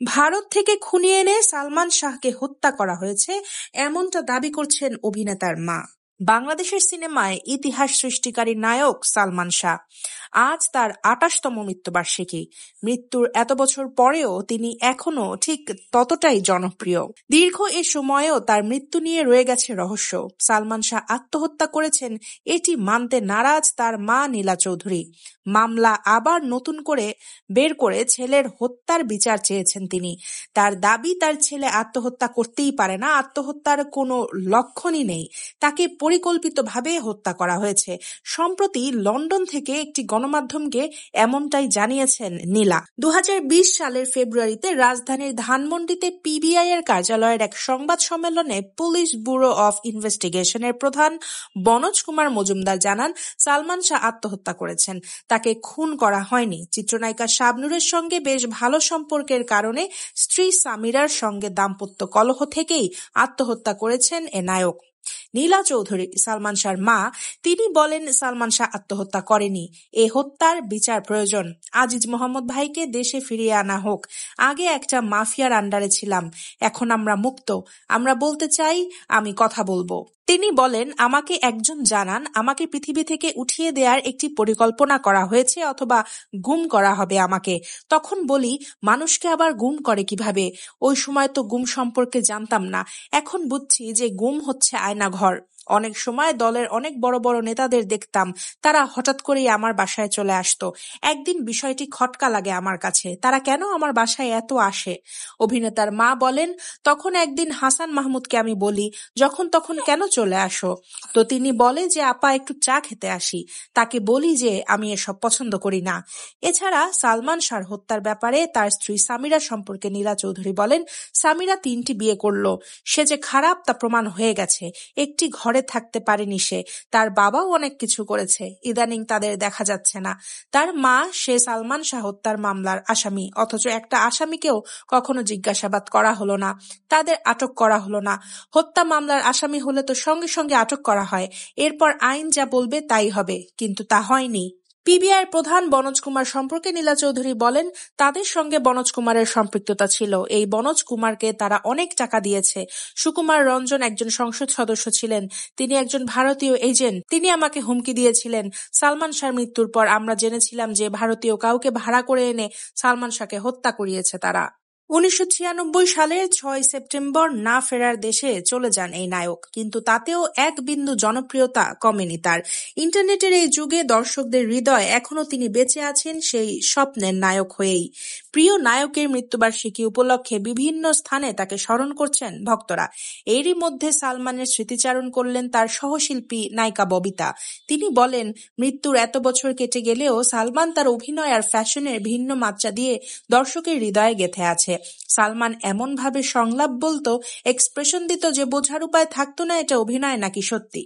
ভারত থেকে খুনি এনে সালমান শাহকে হত্যা করা হয়েছে এমনটা দাবি করছেন অভিনেতার মা। বাংলাদেশের সিনেমায় ইতিহাস সৃষ্টিকারী নায়ক সালমান শাহ। আজ তার ২৮তম মৃত্যুবার্ষিকী। মৃত্যুর এত বছর পরেও তিনি এখনো ঠিক ততটাই জনপ্রিয়। দীর্ঘ এ সময়েও তার মৃত্যু নিয়ে রয়ে গেছে রহস্য। সালমান শাহ আত্মহত্যা করেছেন এটি মানতে নারাজ তার মা নীলা চৌধুরী। মামলা আবার নতুন করে বের করে ছেলের হত্যার বিচার চেয়েছেন তিনি। তার দাবি, তার ছেলে আত্মহত্যা করতেই পারে না, আত্মহত্যার কোনো লক্ষণই নেই, তাকে পরিকল্পিতভাবে হত্যা করা হয়েছে। সম্প্রতি লন্ডন থেকে একটি গণমাধ্যমকে এমনটাই জানিয়েছেন নীলা। ২০২০ সালের ফেব্রুয়ারিতে রাজধানীর ধানমন্ডিতে পিবিআই এর কার্যালয়ের এক সংবাদ সম্মেলনে পুলিশ ব্যুরো অফ ইনভেস্টিগেশনের প্রধান বনোজ কুমার মজুমদার জানান, সালমান শাহ আত্মহত্যা করেছেন, তাকে খুন করা হয়নি। চিত্রনায়িকা শাবনূরের সঙ্গে বেশ ভালো সম্পর্কের কারণে স্ত্রী সামিরার সঙ্গে দাম্পত্য কলহ থেকেই আত্মহত্যা করেছেন এ নায়ক। নীলা চৌধুরী, সালমান শাহর মা, তিনি বলেন, সালমান শাহ আত্মহত্যা করেনি, এ হত্যার বিচার প্রয়োজন। আজিজ মোহাম্মদ ভাইকে দেশে ফিরিয়ে আনা হোক। আগে একটা মাফিয়ার আন্ডারে ছিলাম, এখন আমরা মুক্ত। আমরা বলতে চাই, আমি কথা বলবো। তিনি বলেন, আমাকে একজন জানান, আমাকে পৃথিবী থেকে উঠিয়ে দেওয়ার একটি পরিকল্পনা করা হয়েছে অথবা গুম করা হবে আমাকে। তখন বলি, মানুষকে আবার গুম করে কিভাবে? ওই সময় তো গুম সম্পর্কে জানতাম না। এখন বুঝছি যে গুম হচ্ছে আয়নাঘর। অনেক সময় দলের অনেক বড় বড় নেতাদের দেখতাম, তারা হঠাৎ করেই আমার বাসায় চলে আসতো। একদিন বিষয়টি খটকা লাগে আমার কাছে, তারা কেন আমার বাসায় এত আসে? অভিনেতার মা বলেন, তখন একদিন হাসান মাহমুদকে আমি বলি, যখন তখন কেন চলে আসো? তো তিনি বলে যে, আপা একটু চা খেতে আসি। তাকে বলি যে আমি এসব পছন্দ করি না। এছাড়া সালমান শাহর হত্যার ব্যাপারে তার স্ত্রী সামিরা সম্পর্কে নীলা চৌধুরী বলেন, সামিরা ৩টি বিয়ে করলো, সে যে খারাপ তা প্রমাণ হয়ে গেছে। একটি ঘরে থাকতে পারেনি সে, তার বাবাও অনেক কিছু করেছে, ইদানিং তাদের দেখা যাচ্ছে না। তার মা, সে সালমান শাহ হত্যার মামলার আসামি, অথচ একটা আসামিকেও কখনো জিজ্ঞাসাবাদ করা হলো না, তাদের আটক করা হলো না। হত্যা মামলার আসামি হলে তো সঙ্গে সঙ্গে আটক করা হয়, এরপর আইন যা বলবে তাই হবে, কিন্তু তা হয়নি। পিবিআইয়ের প্রধান বনোজ কুমার সম্পর্কে নীলা চৌধুরী বলেন, তাদের সঙ্গে বনোজ কুমারের সম্পৃক্ততা ছিল। এই বনোজ কুমারকে তারা অনেক টাকা দিয়েছে। সুকুমার রঞ্জন একজন সংসদ সদস্য ছিলেন, তিনি একজন ভারতীয় এজেন্ট। তিনি আমাকে হুমকি দিয়েছিলেন। সালমান শাহর মৃত্যুর পর আমরা জেনেছিলাম যে ভারতীয় কাউকে ভাড়া করে এনে সালমান শাহকে হত্যা করিয়েছে তারা। ১৯৯৬ সালের ৬ সেপ্টেম্বর না ফেরার দেশে চলে যান এই নায়ক, কিন্তু তাতেও এক বিন্দু জনপ্রিয়তা কমেনি তার। ইন্টারনেটের এই যুগে দর্শকদের হৃদয়ে এখনো তিনি বেঁচে আছেন সেই স্বপ্নের নায়ক হয়েই। প্রিয় নায়কের মৃত্যুবার্ষিকী উপলক্ষে বিভিন্ন স্থানে তাকে স্মরণ করছেন ভক্তরা। এরই মধ্যে সালমানের স্মৃতিচারণ করলেন তার সহশিল্পী নায়িকা ববিতা। তিনি বলেন, মৃত্যুর এত বছর কেটে গেলেও সালমান তার অভিনয় আর ফ্যাশনের ভিন্ন মাত্রা দিয়ে দর্শকের হৃদয়ে গেঁথে আছে। সালমান এমন ভাবে সংলাপ বলতো, এক্সপ্রেশন দিত যে বোঝার উপায় থাকতো না এটা অভিনয় নাকি সত্যি।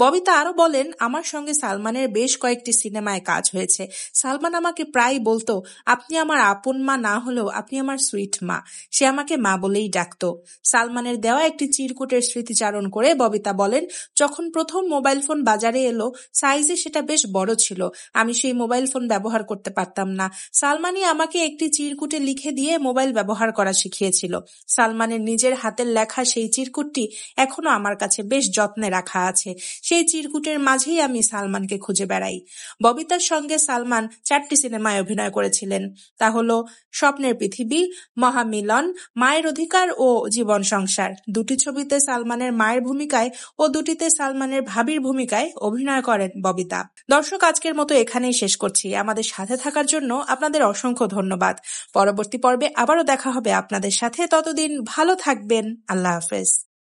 ববিতা আরো বলেন, আমার সঙ্গে সালমানের বেশ কয়েকটি সিনেমায় কাজ হয়েছে। সালমান আমাকে প্রায় বলতো, আপনি আমার আপন মা না হলেও আপনি আমার সুইট মা। সে আমাকে মা বলেই ডাকতো। সালমানের দেওয়া একটি চিরকুটের স্মৃতিচারণ করে ববিতা বলেন, যখন প্রথম মোবাইল ফোন বাজারে এলো, সাইজে সেটা বেশ বড় ছিল। আমি সেই মোবাইল ফোন ব্যবহার করতে পারতাম না। সালমানই আমাকে একটি চিরকুটে লিখে দিয়ে মোবাইল ব্যবহার করা শিখিয়েছিল। সালমানের নিজের হাতের লেখা সেই চিরকুটটি এখনো আমার কাছে বেশ যত্নে রাখা আছে। সেই চিরকুটের মাঝেই আমি সালমানকে খুঁজে বেড়াই। ববিতার সঙ্গে সালমান 4টি সিনেমায় অভিনয় করেছিলেন। তা হলো স্বপ্নের পৃথিবী, মহামিলন, মায়ের অধিকার ও জীবন সংসার। 2টি ছবিতে সালমানের মায়ের ভূমিকায় ও 2টিতে সালমানের ভাবির ভূমিকায় অভিনয় করেন ববিতা। দর্শক, আজকের মতো এখানেই শেষ করছি। আমাদের সাথে থাকার জন্য আপনাদের অসংখ্য ধন্যবাদ। পরবর্তী পর্বে আবারও দেখা হবে আপনাদের সাথে। ততদিন ভালো থাকবেন। আল্লাহ হাফেজ।